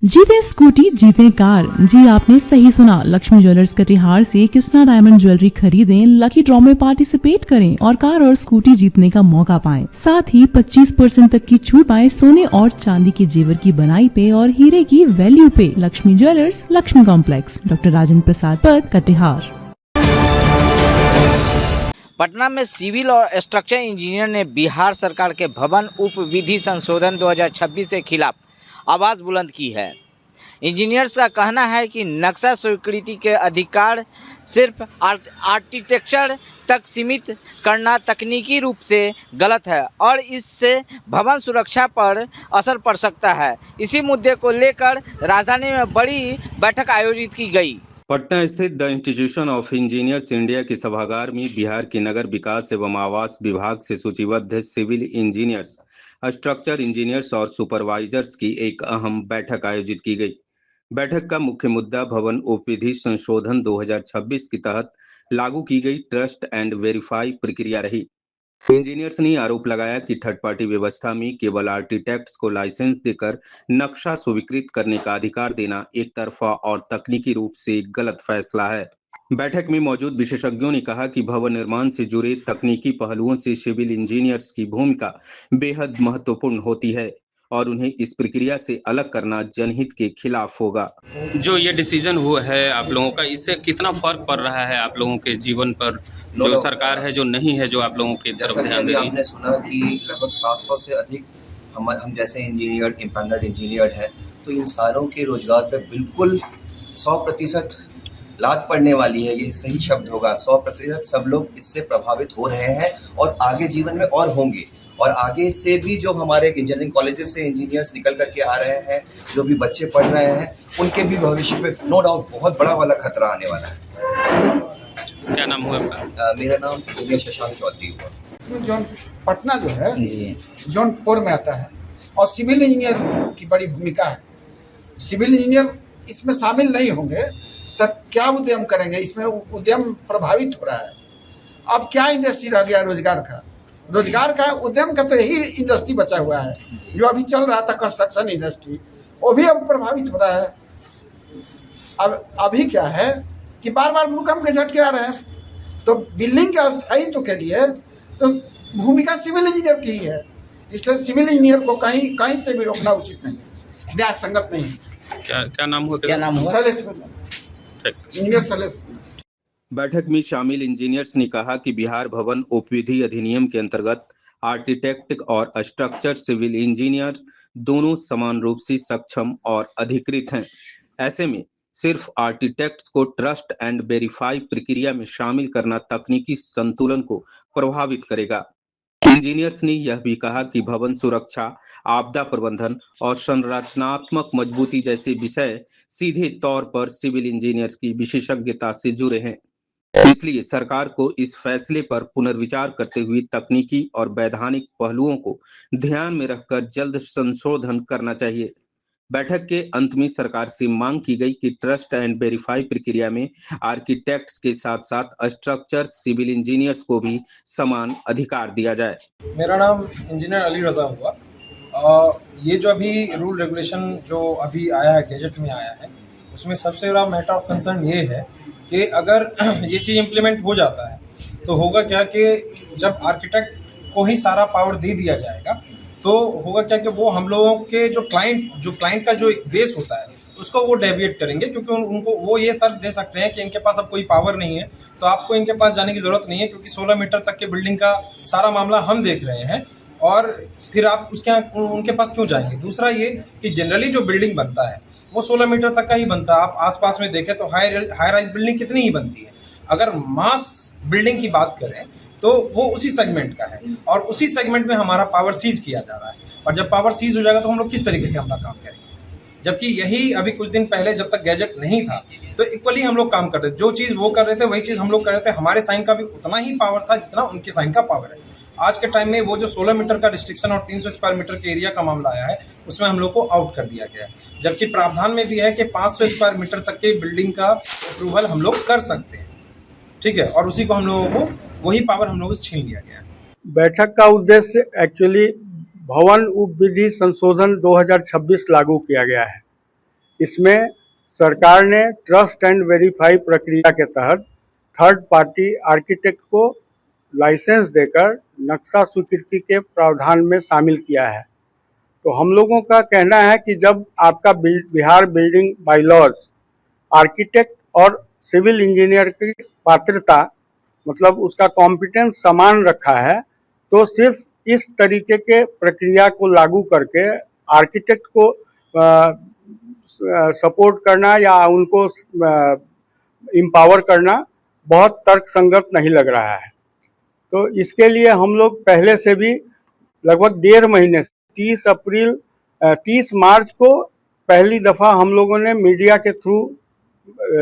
जीते स्कूटी जीते कार। जी आपने सही सुना, लक्ष्मी ज्वेलर्स कटिहार से कृष्णा डायमंड ज्वेलरी खरीदें, लकी ड्रॉ में पार्टिसिपेट करें और कार और स्कूटी जीतने का मौका पाएं। साथ ही 25% तक की छूट पाएं सोने और चांदी के जेवर की बनाई पे और हीरे की वैल्यू पे। Lakshmi jewellers, Lakshmi complex, doctor Rajendra Prasad Path, Katihar. Patna में सिविल और स्ट्रक्चर इंजीनियर ने बिहार सरकार के भवन उप विधि संशोधन 2026 के खिलाफ आवाज़ बुलंद की है। इंजीनियर्स का कहना है कि नक्शा स्वीकृति के अधिकार सिर्फ आर्किटेक्चर तक सीमित करना तकनीकी रूप से गलत है और इससे भवन सुरक्षा पर असर पड़ सकता है। इसी मुद्दे को लेकर राजधानी में बड़ी बैठक आयोजित की गई। पटना स्थित the institution of engineers India के सभागार में बिहार के नगर विकास एवं आवास विभाग से सूचीबद्ध सिविल इंजीनियर्स, स्ट्रक्चर इंजीनियर्स और सुपरवाइजर्स की एक अहम बैठक आयोजित की गई। बैठक का मुख्य मुद्दा भवन उपविधि संशोधन 2026 के तहत लागू की गई ट्रस्ट एंड वेरीफाई प्रक्रिया रही। इंजीनियर्स ने आरोप लगाया कि थर्ड पार्टी व्यवस्था में केवल आर्किटेक्ट्स को लाइसेंस देकर नक्शा स्वीकृत करने का अधिकार देना एक तरफा और तकनीकी रूप से गलत फैसला है। बैठक में मौजूद विशेषज्ञों ने कहा कि भवन निर्माण से जुड़े तकनीकी पहलुओं से सिविल इंजीनियर्स की भूमिका बेहद महत्वपूर्ण होती है और उन्हें इस प्रक्रिया से अलग करना जनहित के खिलाफ होगा। जो ये डिसीजन हुआ है आप लोगों का, इससे कितना फर्क पड़ रहा है आप लोगों के जीवन पर? जो सरकार है जो नहीं है, जो आप लोगों की तरफ ध्यान दे रही है। आपने सुना कि लगभग 700 से अधिक हम जैसे इंजीनियर, इम्पैनल्ड इंजीनियर है, तो इन सारों के रोजगार पे बिल्कुल 100% लात पड़ने वाली है। ये सही शब्द होगा, 100% सब लोग इससे प्रभावित हो रहे हैं और आगे जीवन में और होंगे। और आगे से भी जो हमारे इंजीनियरिंग कॉलेजेस से इंजीनियर्स निकल करके आ रहे हैं, जो भी बच्चे पढ़ रहे हैं, उनके भी भविष्य में नो डाउट बहुत बड़ा वाला खतरा आने वाला है। क्या नाम हुआ आपका? मेरा नाम इंजीनियर शशांक चौधरी हुआ। इसमें जोन पटना जो है जोन 4 में आता है और सिविल इंजीनियर की बड़ी भूमिका है। सिविल इंजीनियर इसमें शामिल नहीं होंगे तब क्या उद्यम करेंगे? इसमें उद्यम प्रभावित हो रहा है। अब क्या इंडस्ट्री रह गया रोजगार का? रोजगार का, उद्यम का तो यही इंडस्ट्री बचा हुआ है जो अभी चल रहा था, कंस्ट्रक्शन इंडस्ट्री, वो भी अब प्रभावित हो रहा है। अब अभी क्या है कि बार बार भूकंप के झटके आ रहे हैं, तो बिल्डिंग के स्थायित्व के लिए तो भूमिका सिविल इंजीनियर की ही है। इसलिए सिविल इंजीनियर को कहीं से भी रोकना उचित नहीं है, न्याय संगत नहीं है। क्या नाम हुआ? इंजीनियर सैलेश। बैठक में शामिल इंजीनियर्स ने कहा कि बिहार भवन उपविधि अधिनियम के अंतर्गत आर्किटेक्ट और स्ट्रक्चर सिविल इंजीनियर दोनों समान रूप से सक्षम और अधिकृत हैं। ऐसे में सिर्फ आर्किटेक्ट्स को ट्रस्ट एंड वेरीफाई प्रक्रिया में शामिल करना तकनीकी संतुलन को प्रभावित करेगा। इंजीनियर्स ने यह भी कहा कि भवन सुरक्षा, आपदा प्रबंधन और संरचनात्मक मजबूती जैसे विषय सीधे तौर पर सिविल इंजीनियर्स की विशेषज्ञता से जुड़े हैं। इसलिए सरकार को इस फैसले पर पुनर्विचार करते हुए तकनीकी और वैधानिक पहलुओं को ध्यान में रखकर जल्द संशोधन करना चाहिए। बैठक के अंत में सरकार से मांग की गई कि ट्रस्ट एंड वेरीफाई प्रक्रिया में आर्किटेक्ट्स के साथ साथ स्ट्रक्चर सिविल इंजीनियर्स को भी समान अधिकार दिया जाए। मेरा नाम इंजीनियर अली रजा हुआ। ये जो अभी रूल रेगुलेशन जो अभी आया है, गैजेट में आया है, उसमें सबसे बड़ा मैटर ऑफ कंसर्न ये है कि अगर ये चीज़ इम्प्लीमेंट हो जाता है तो होगा क्या कि जब आर्किटेक्ट को ही सारा पावर दे दिया जाएगा तो होगा क्या कि वो हम लोगों के जो क्लाइंट का जो एक बेस होता है उसको वो डेविएट करेंगे, क्योंकि उनको वो ये तर्क दे सकते हैं कि इनके पास अब कोई पावर नहीं है, तो आपको इनके पास जाने की ज़रूरत नहीं है, क्योंकि 16 मीटर तक के बिल्डिंग का सारा मामला हम देख रहे हैं और फिर आप उनके पास क्यों जाएंगे। दूसरा ये कि जनरली जो बिल्डिंग बनता है वो 16 मीटर तक का ही बनता है। आप आसपास में देखें तो हाई राइज बिल्डिंग कितनी ही बनती है। अगर मास बिल्डिंग की बात करें तो वो उसी सेगमेंट का है और उसी सेगमेंट में हमारा पावर सीज किया जा रहा है। और जब पावर सीज हो जाएगा तो हम लोग किस तरीके से अपना काम करेंगे? जबकि यही अभी कुछ दिन पहले जब तक गैजेट नहीं था तो इक्वली हम लोग काम कर रहे थे। जो चीज़ वो कर रहे थे वही चीज़ हम लोग कर रहे थे। हमारे साइन का भी उतना ही पावर था जितना उनके साइन का पावर है। आज के टाइम में वो जो 16 मीटर का रिस्ट्रिक्शन और 300 स्क्वायर मीटर के एरिया का मामला आया है उसमें हम लोग को आउट कर दिया गया है, जबकि प्रावधान में भी है कि 500 स्क्वायर मीटर तक के बिल्डिंग का अप्रूवल हम लोग कर सकते हैं। ठीक है, और उसी को हम लोगों को वही पावर हम लोगों से छीन लिया गया है। बैठक का उद्देश्य एक्चुअली भवन उपविधि संशोधन 2026 लागू किया गया है। इसमें सरकार ने ट्रस्ट एंड वेरीफाई प्रक्रिया के तहत थर्ड पार्टी आर्किटेक्ट को लाइसेंस देकर नक्शा स्वीकृति के प्रावधान में शामिल किया है। तो हम लोगों का कहना है कि जब आपका बिहार बिल्डिंग बायलॉज आर्किटेक्ट और सिविल इंजीनियर की पात्रता मतलब उसका कॉम्पिटेंस समान रखा है, तो सिर्फ इस तरीके के प्रक्रिया को लागू करके आर्किटेक्ट को सपोर्ट करना या उनको एम्पावर करना बहुत तर्कसंगत नहीं लग रहा है। तो इसके लिए हम लोग पहले से भी लगभग 1.5 महीने 30 मार्च को पहली दफ़ा हम लोगों ने मीडिया के थ्रू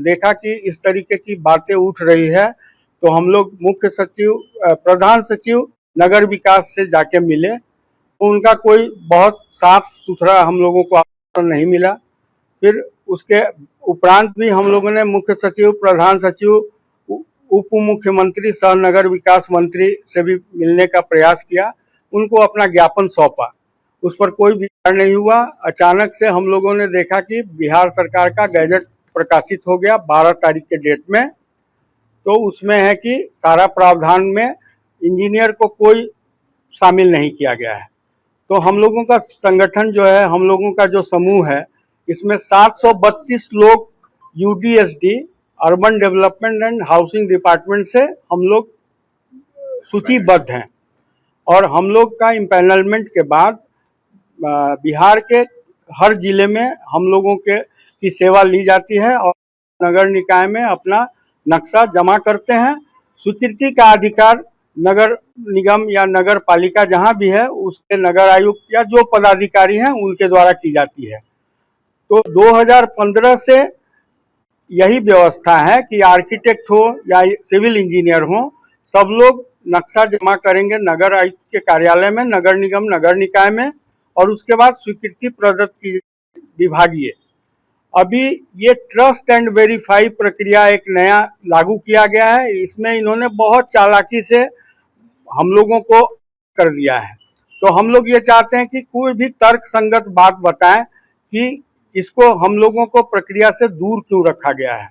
देखा कि इस तरीके की बातें उठ रही है, तो हम लोग मुख्य सचिव प्रधान सचिव नगर विकास से जाके मिले, तो उनका कोई बहुत साफ सुथरा हम लोगों को आश्वासन नहीं मिला। फिर उसके उपरांत भी हम लोगों ने मुख्य सचिव, प्रधान सचिव, उप मुख्यमंत्री सह नगर विकास मंत्री से भी मिलने का प्रयास किया, उनको अपना ज्ञापन सौंपा, उस पर कोई विचार नहीं हुआ। अचानक से हम लोगों ने देखा कि बिहार सरकार का गैजेट प्रकाशित हो गया 12 तारीख के डेट में, तो उसमें है कि सारा प्रावधान में इंजीनियर को कोई शामिल नहीं किया गया है। तो हम लोगों का संगठन जो है, हम लोगों का जो समूह है, इसमें 732 लोग UDSD urban development and housing department से हम लोग सूचीबद्ध हैं, और हम लोग का इम्पैनलमेंट के बाद बिहार के हर जिले में हम लोगों की सेवा ली जाती है और नगर निकाय में अपना नक्शा जमा करते हैं। स्वीकृति का अधिकार नगर निगम या नगर पालिका जहां भी है उसके नगर आयुक्त या जो पदाधिकारी हैं उनके द्वारा की जाती है। तो 2015 से यही व्यवस्था है कि आर्किटेक्ट हो या सिविल इंजीनियर हो, सब लोग नक्शा जमा करेंगे नगर आयुक्त के कार्यालय में, नगर निगम नगर निकाय में, और उसके बाद स्वीकृति प्रदत्त की विभागीय। अभी ये ट्रस्ट एंड वेरीफाई प्रक्रिया एक नया लागू किया गया है, इसमें इन्होंने बहुत चालाकी से हम लोगों को कर दिया है। तो हम लोग ये चाहते हैं कि कोई भी तर्क संगत बात बताएं कि इसको हम लोगों को प्रक्रिया से दूर क्यों रखा गया है।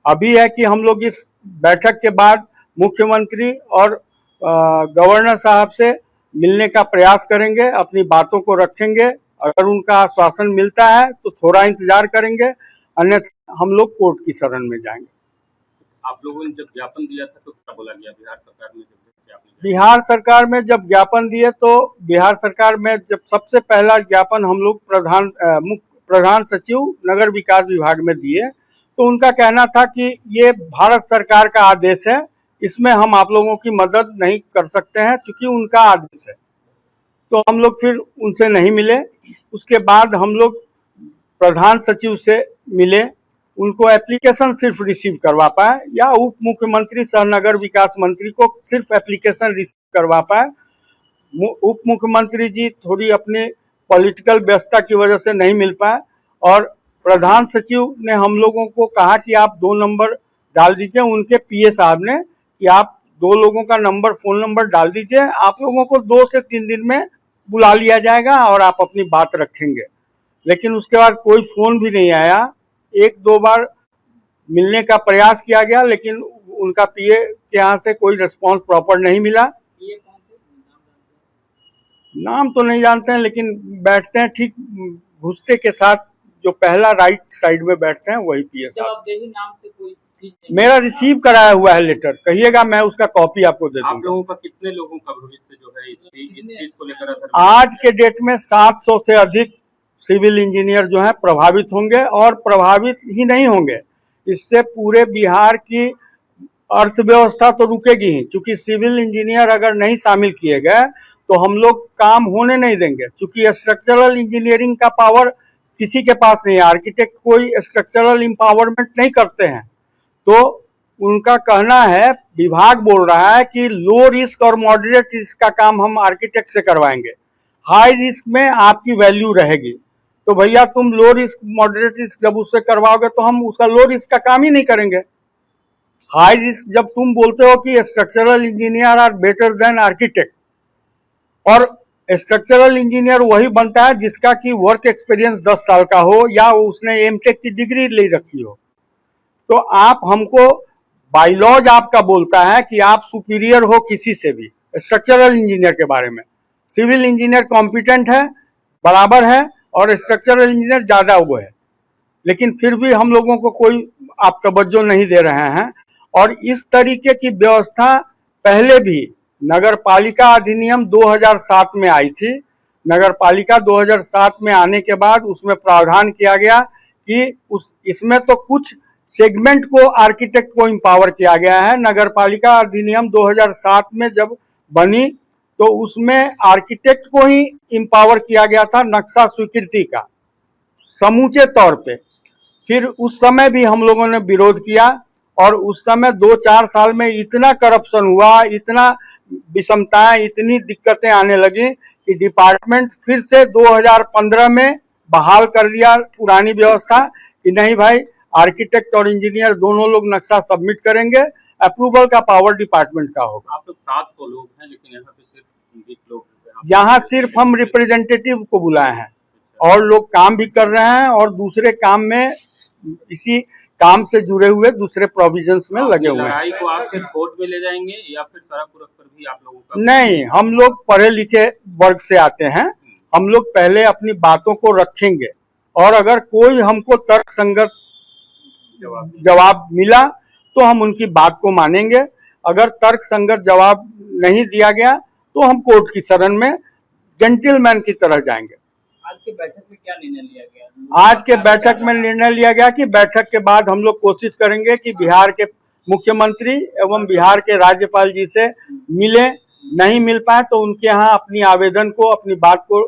अभी है कि हम लोग इस बैठक के बाद मुख्यमंत्री और गवर्नर साहब से मिलने का प्रयास करेंगे, अपनी बातों को रखेंगे। अगर उनका आश्वासन मिलता है तो थोड़ा इंतजार करेंगे, अन्यथा हम लोग कोर्ट की शरण में जाएंगे। आप लोगों ने जब ज्ञापन दिया था तो क्या बोला गया बिहार सरकार में? बिहार सरकार में जब ज्ञापन दिए तो बिहार सरकार में जब सबसे पहला ज्ञापन हम लोग प्रधान सचिव नगर विकास विभाग में दिए, तो उनका कहना था कि ये भारत सरकार का आदेश है, इसमें हम आप लोगों की मदद नहीं कर सकते हैं क्योंकि उनका आदेश है। तो हम लोग फिर उनसे नहीं मिले। उसके बाद हम लोग प्रधान सचिव से मिले, उनको एप्लीकेशन सिर्फ रिसीव करवा पाए, या उप मुख्यमंत्री सह नगर विकास मंत्री को सिर्फ एप्लीकेशन रिसीव करवा पाए। उप मुख्यमंत्री जी थोड़ी अपने पॉलिटिकल व्यस्तता की वजह से नहीं मिल पाए, और प्रधान सचिव ने हम लोगों को कहा कि आप 2 नंबर डाल दीजिए, उनके पीए साहब ने कि आप 2 लोगों का नंबर फ़ोन नंबर डाल दीजिए, आप लोगों को 2 से 3 दिन में बुला लिया जाएगा और आप अपनी बात रखेंगे। लेकिन उसके बाद कोई फ़ोन भी नहीं आया। 1-2 बार मिलने का प्रयास किया गया, लेकिन उनका पीए के यहाँ से कोई रिस्पॉन्स प्रॉपर नहीं मिला। नाम तो नहीं जानते हैं, लेकिन बैठते हैं ठीक घुसते के साथ, जो पहला राइट साइड में बैठते हैं वही पीए साहब। मेरा रिसीव कराया हुआ है लेटर, कहिएगा मैं उसका कॉपी आपको दे दूंगा। आप लोगों का कितने लोगों का भविष्य जो है इस चीज को लेकर आज के डेट में 700 से अधिक सिविल इंजीनियर जो है प्रभावित होंगे, और प्रभावित ही नहीं होंगे, इससे पूरे बिहार की अर्थव्यवस्था तो रुकेगी ही, क्योंकि सिविल इंजीनियर अगर नहीं शामिल किए गए तो हम लोग काम होने नहीं देंगे, क्योंकि स्ट्रक्चरल इंजीनियरिंग का पावर किसी के पास नहीं है। आर्किटेक्ट कोई स्ट्रक्चरल एम्पावरमेंट नहीं करते हैं। तो उनका कहना है, विभाग बोल रहा है कि लो रिस्क और मॉडरेट रिस्क का काम हम आर्किटेक्ट से करवाएंगे, हाई रिस्क में आपकी वैल्यू रहेगी। तो भैया तुम लो रिस्क मॉडरेट रिस्क जब उससे करवाओगे तो हम उसका लो रिस्क का काम ही नहीं करेंगे। हाई रिस्क जब तुम बोलते हो कि structural engineer are better than architect, और स्ट्रक्चरल इंजीनियर वही बनता है जिसका कि वर्क एक्सपीरियंस 10 साल का हो या उसने एमटेक की डिग्री ले रखी हो। तो आप हमको बायलॉज आपका बोलता है कि आप सुपीरियर हो किसी से भी स्ट्रक्चरल इंजीनियर के बारे में। सिविल इंजीनियर कॉम्पिटेंट है, बराबर है, और स्ट्रक्चरल इंजीनियर ज़्यादा वो है, लेकिन फिर भी हम लोगों को कोई आप तवज्जो नहीं दे रहे हैं। और इस तरीके की व्यवस्था पहले भी नगर पालिका अधिनियम 2007 में आई थी। नगर पालिका 2007 में आने के बाद उसमें प्रावधान किया गया कि इसमें तो कुछ सेगमेंट को आर्किटेक्ट को एम्पावर किया गया है। नगर पालिका अधिनियम 2007 में जब बनी तो उसमें आर्किटेक्ट को ही एम्पावर किया गया था नक्शा स्वीकृति का समूचे तौर पे। फिर उस समय भी हम लोगों ने विरोध किया और उस समय 2-4 साल में इतना करप्शन हुआ, इतना विषमताएं, इतनी दिक्कतें आने लगी कि डिपार्टमेंट फिर से 2015 में बहाल कर दिया पुरानी व्यवस्था कि नहीं भाई, आर्किटेक्ट और इंजीनियर दोनों लोग नक्शा सबमिट करेंगे, अप्रूवल का पावर डिपार्टमेंट का होगा। आप लोग 700 लोग हैं, लेकिन यहाँ पे सिर्फ 20 लोग हैं। यहाँ सिर्फ हम रिप्रेजेंटेटिव को बुलाए हैं और लोग काम भी कर रहे हैं और दूसरे काम में इसी काम से जुड़े हुए दूसरे प्रोविजंस में लगे हुए हैं। लड़ाई को आप सिर्फ कोर्ट में ले जाएंगे या फिर सड़क पर भी आप लोगों का? नहीं, हम लोग पढ़े लिखे वर्ग से आते हैं। हम लोग पहले अपनी बातों को रखेंगे और अगर कोई हमको तर्कसंगत जवाब मिला तो हम उनकी बात को मानेंगे। अगर तर्कसंगत जवाब नहीं दिया गया तो हम कोर्ट की शरण में जेंटलमैन की तरह जाएंगे। आज की बैठक में क्या निर्णय लिया गया? आज के बैठक में निर्णय लिया गया कि बैठक के बाद हम लोग कोशिश करेंगे कि बिहार के मुख्यमंत्री एवं बिहार के राज्यपाल जी से मिले। नहीं मिल पाए तो उनके यहाँ अपनी आवेदन को, अपनी बात को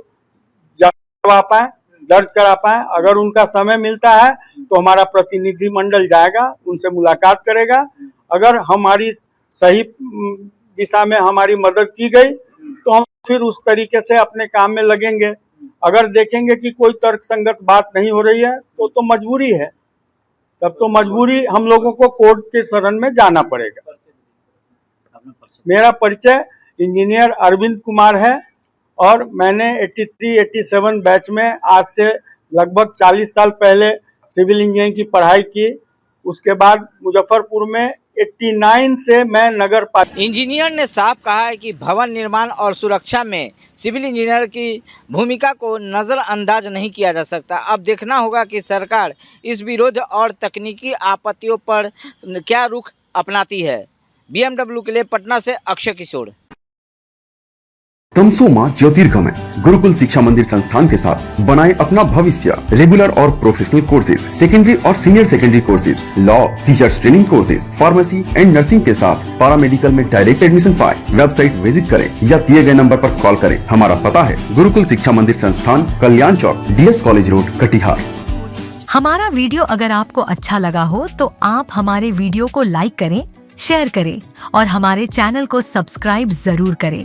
करवा पाए, दर्ज करा पाए। अगर उनका समय मिलता है तो हमारा प्रतिनिधि मंडल जाएगा, उनसे मुलाकात करेगा। अगर हमारी सही दिशा में हमारी मदद की गई तो हम फिर उस तरीके से अपने काम में लगेंगे। अगर देखेंगे कि कोई तर्कसंगत बात नहीं हो रही है तो मजबूरी है, तब तो मजबूरी हम लोगों को कोर्ट के शरण में जाना पड़ेगा। मेरा परिचय इंजीनियर अरविंद कुमार है और मैंने 83-87 बैच में आज से लगभग 40 साल पहले सिविल इंजीनियरिंग की पढ़ाई की। उसके बाद मुजफ्फरपुर में 89 से मैं नगर पालिका। इंजीनियर ने साफ कहा है कि भवन निर्माण और सुरक्षा में सिविल इंजीनियर की भूमिका को नज़रअंदाज नहीं किया जा सकता। अब देखना होगा कि सरकार इस विरोध और तकनीकी आपत्तियों पर क्या रुख अपनाती है। BMW के लिए पटना से अक्षय किशोर। तमसोमा ज्योतिर्गमय गुरुकुल शिक्षा मंदिर संस्थान के साथ बनाए अपना भविष्य। रेगुलर और प्रोफेशनल कोर्सेज, सेकेंडरी और senior secondary courses, law, teachers training courses, pharmacy and nursing के साथ पैरामेडिकल में डायरेक्ट एडमिशन पाए। वेबसाइट विजिट करें या दिए गए नंबर पर कॉल करें। हमारा पता है गुरुकुल शिक्षा मंदिर संस्थान, कल्याण चौक, DS कॉलेज रोड, कटिहार। हमारा वीडियो अगर आपको अच्छा लगा हो तो आप हमारे वीडियो को लाइक करें, शेयर करें और हमारे चैनल को सब्सक्राइब जरूर करें।